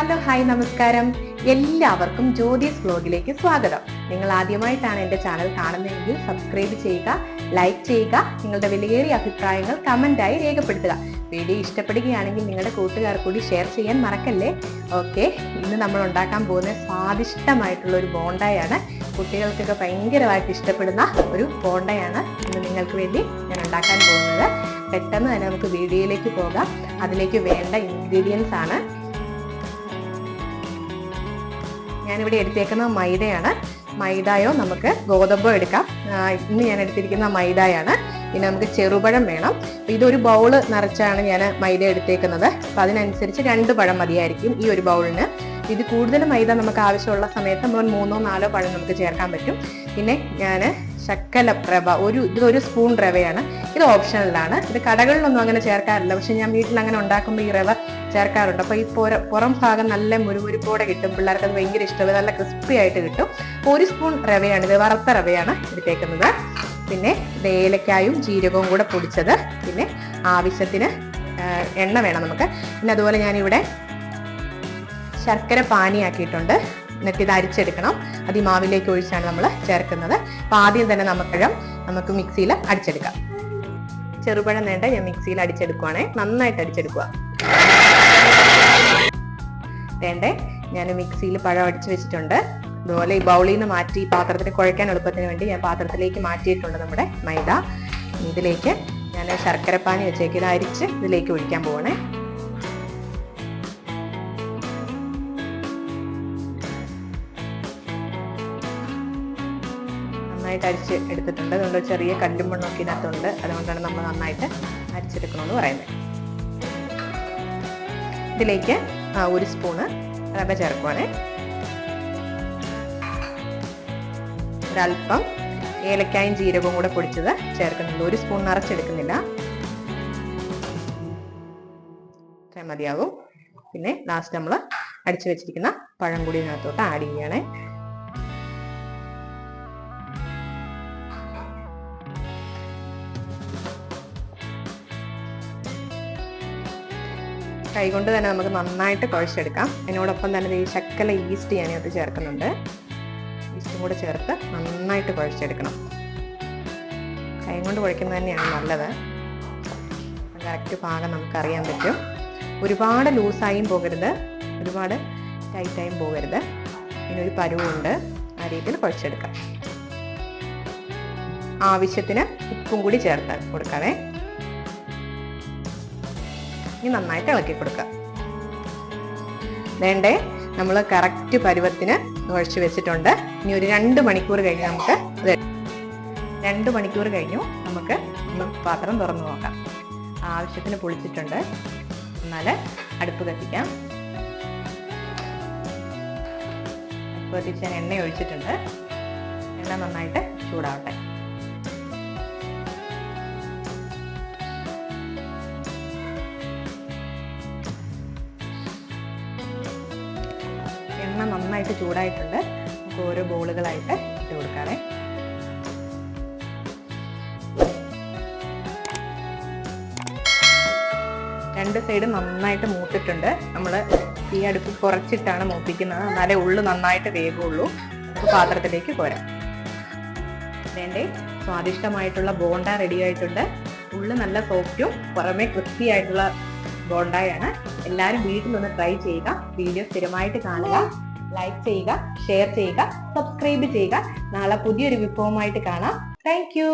Hello hi നമസ്കാരം. എല്ലാവർക്കും ജ്യോതിസ് വ്ലോഗിലേക്ക് സ്വാഗതം. നിങ്ങൾ ആദ്യമായിട്ടാണ് എൻ്റെ ചാനൽ കാണുന്നതെങ്കിൽ സബ്സ്ക്രൈബ് ചെയ്യുക, ലൈക്ക് ചെയ്യുക, നിങ്ങളുടെ വിലയേറിയ അഭിപ്രായങ്ങൾ കമൻ്റായി രേഖപ്പെടുത്തുക. വീഡിയോ ഇഷ്ടപ്പെടുകയാണെങ്കിൽ നിങ്ങളുടെ കൂട്ടുകാർ കൂടി ഷെയർ ചെയ്യാൻ മറക്കല്ലേ. ഓക്കെ, ഇന്ന് നമ്മൾ ഉണ്ടാക്കാൻ പോകുന്ന സ്വാദിഷ്ടമായിട്ടുള്ള ഒരു ബോണ്ടയാണ്. കുട്ടികൾക്കൊക്കെ ഭയങ്കരമായിട്ട് ഇഷ്ടപ്പെടുന്ന ഒരു ബോണ്ടയാണ് ഇന്ന് നിങ്ങൾക്ക് വേണ്ടി ഞാൻ ഉണ്ടാക്കാൻ പോകുന്നത്. പെട്ടെന്ന് തന്നെ നമുക്ക് വീഡിയോയിലേക്ക് പോകാം. അതിലേക്ക് വേണ്ട ഇൻഗ്രീഡിയൻസ് ആണ് ഞാനിവിടെ എടുത്തേക്കുന്നത് മൈദയാണ്. മൈദയോ നമുക്ക് ഗോതമ്പോ എടുക്കാം. ഇന്ന് ഞാൻ എടുത്തിരിക്കുന്ന മൈദയാണ്. പിന്നെ നമുക്ക് ചെറുപഴം വേണം. ഇതൊരു ബൗള് നിറച്ചാണ് ഞാൻ മൈദ എടുത്തേക്കുന്നത്. അപ്പം അതിനനുസരിച്ച് 2 പഴം മതിയായിരിക്കും ഈ ഒരു ബൗളിന്. ഇത് കൂടുതൽ മൈദ നമുക്ക് ആവശ്യമുള്ള സമയത്ത് നമ്മൾ 3-4 പഴം നമുക്ക് ചേർക്കാൻ പറ്റും. പിന്നെ ഞാൻ ശക്കല റവ, ഇതൊരു സ്പൂൺ റവയാണ്. ഇത് ഓപ്ഷണലാണ്. ഇത് കടകളിലൊന്നും അങ്ങനെ ചേർക്കാറില്ല, പക്ഷെ ഞാൻ വീട്ടിൽ അങ്ങനെ ഉണ്ടാക്കുമ്പോൾ ഈ റവ ചേർക്കാറുണ്ട്. അപ്പോൾ ഈ പുറം ഭാഗം നല്ല മുരുമുരുപ്പോടെ കിട്ടും. പിള്ളേർക്ക് അത് ഭയങ്കര ഇഷ്ടമാണ്. നല്ല ക്രിസ്പി ആയിട്ട് കിട്ടും. 1 സ്പൂൺ റവയാണ്, ഇത് വറുത്ത റവയാണ് എടുത്തേക്കുന്നത്. പിന്നെ ഏലക്കായും ജീരകവും കൂടെ പൊടിച്ചത്. പിന്നെ ആവശ്യത്തിന് എണ്ണ വേണം നമുക്ക്. പിന്നെ അതുപോലെ ഞാനിവിടെ ശർക്കര പാനിയാക്കിയിട്ടുണ്ട്. എന്നിട്ട് ഇത് അരിച്ചെടുക്കണം. അത് ഈ മാവിലേക്ക് ഒഴിച്ചാണ് നമ്മൾ ചേർക്കുന്നത്. അപ്പം ആദ്യം തന്നെ നമുക്ക് മിക്സിയിൽ അടിച്ചെടുക്കാം. ചെറുപഴം വേണ്ട ഞാൻ മിക്സിയിൽ അടിച്ചെടുക്കുവാണേ. നന്നായിട്ട് അടിച്ചെടുക്കുക. വേണ്ടേ, ഞാൻ മിക്സിയിൽ പഴം അടിച്ചു വെച്ചിട്ടുണ്ട്. അതുപോലെ ഈ ബൗളിൽ നിന്ന് മാറ്റി പാത്രത്തിൽ കുഴയ്ക്കാൻ എളുപ്പത്തിന് വേണ്ടി ഞാൻ പാത്രത്തിലേക്ക് മാറ്റിയിട്ടുണ്ട് നമ്മുടെ മൈദ. ഇതിലേക്ക് ഞാൻ ശർക്കരപ്പാനി വെച്ചേക്ക് ഇത് അരിച്ച് ഇതിലേക്ക് ഒഴിക്കാൻ പോവാണേ. നന്നായിട്ട് അരിച്ച് എടുത്തിട്ടുണ്ട്. അതുകൊണ്ട് ചെറിയ കല്ലും മണ്ണൊക്കെ ഇതിനകത്തുണ്ട്. അതുകൊണ്ടാണ് നമ്മൾ നന്നായിട്ട് അരിച്ചെടുക്കണമെന്ന് പറയുന്നത്. ഇതിലേക്ക് 1 സ്പൂണ് റവ ചേർക്കുവാണേ. ഒരല്പം ഏലക്കായും ജീരകവും കൂടെ പൊടിച്ചത് ചേർക്കുന്നുണ്ട്. 1 സ്പൂൺ നിറച്ചെടുക്കുന്നില്ല, ഇത്രയും മതിയാകും. പിന്നെ ലാസ്റ്റ് നമ്മൾ അടിച്ചു വെച്ചിരിക്കുന്ന പഴം കൂടി ഇതിനകത്തോട്ട് ആഡ് ചെയ്യണേ. കൈകൊണ്ട് തന്നെ നമുക്ക് നന്നായിട്ട് കുഴച്ചെടുക്കാം. അതിനോടൊപ്പം തന്നെ ഈ ശക്കല ഈസ്റ്റ് ഞാനത് ചേർക്കുന്നുണ്ട്. ഈസ്റ്റും കൂടെ ചേർത്ത് നന്നായിട്ട് കുഴച്ചെടുക്കണം. കൈ കൊണ്ട് കുഴക്കുന്നത് തന്നെയാണ് നല്ലത്. കറക്റ്റ് പാകം നമുക്കറിയാൻ പറ്റും. ഒരുപാട് ലൂസായും പോകരുത്, ഒരുപാട് ടൈറ്റായും പോകരുത്. ഇതിനൊരു പരുവുണ്ട്. ആ രീതിയിൽ കുഴച്ചെടുക്കാം. ആവശ്യത്തിന് ഉപ്പും കൂടി ചേർത്ത് കൊടുക്കാവേ. ഇനി നന്നായിട്ട് ഇളക്കി കൊടുക്കുക. വേണ്ടേ, നമ്മൾ കറക്റ്റ് പരുവത്തിന് കുഴച്ച് വെച്ചിട്ടുണ്ട്. ഇനി ഒരു 2 മണിക്കൂർ കഴിഞ്ഞ് നമുക്ക് 2 മണിക്കൂർ കഴിഞ്ഞു നമുക്ക് പാത്രം തുറന്നു നോക്കാം. ആവശ്യത്തിന് പൊളിച്ചിട്ടുണ്ട്. എന്നാൽ അടുപ്പ് കത്തിക്കാം. അടുപ്പ് കത്തിച്ച് ഞാൻ എണ്ണ ഒഴിച്ചിട്ടുണ്ട്. എണ്ണ നന്നായിട്ട് ചൂടാവട്ടെ. എണ്ണ നന്നായിട്ട് ചൂടായിട്ടുണ്ട്. നമുക്ക് ഓരോ ബോളുകളായിട്ട് ഇട്ട് കൊടുക്കാവേ. രണ്ട് സൈഡ് നന്നായിട്ട് മൂത്തിട്ടുണ്ട്. നമ്മൾ ഈ അടുപ്പ് കുറച്ചിട്ടാണ് മൂപ്പിക്കുന്നത്, എന്നാലേ ഉള്ളു നന്നായിട്ട് വേഗമുള്ളൂ. നമുക്ക് പാത്രത്തിലേക്ക് കോരാം. വേണ്ടേ, സ്വാദിഷ്ടമായിട്ടുള്ള ബോണ്ട റെഡി ആയിട്ടുണ്ട്. ഉള്ളു നല്ല സോഫ്റ്റും പുറമെ ക്രിസ്പി ആയിട്ടുള്ള ബോണ്ടായാണ്. എല്ലാവരും വീട്ടിലൊന്ന് ട്രൈ ചെയ്യുക. വീഡിയോ സ്ഥിരമായിട്ട് കാണുക, ലൈക്ക് ചെയ്യുക, ഷെയർ ചെയ്യുക, സബ്സ്ക്രൈബ് ചെയ്യുക. നാളെ പുതിയൊരു വിഭവമായിട്ട് കാണാം. Thank you.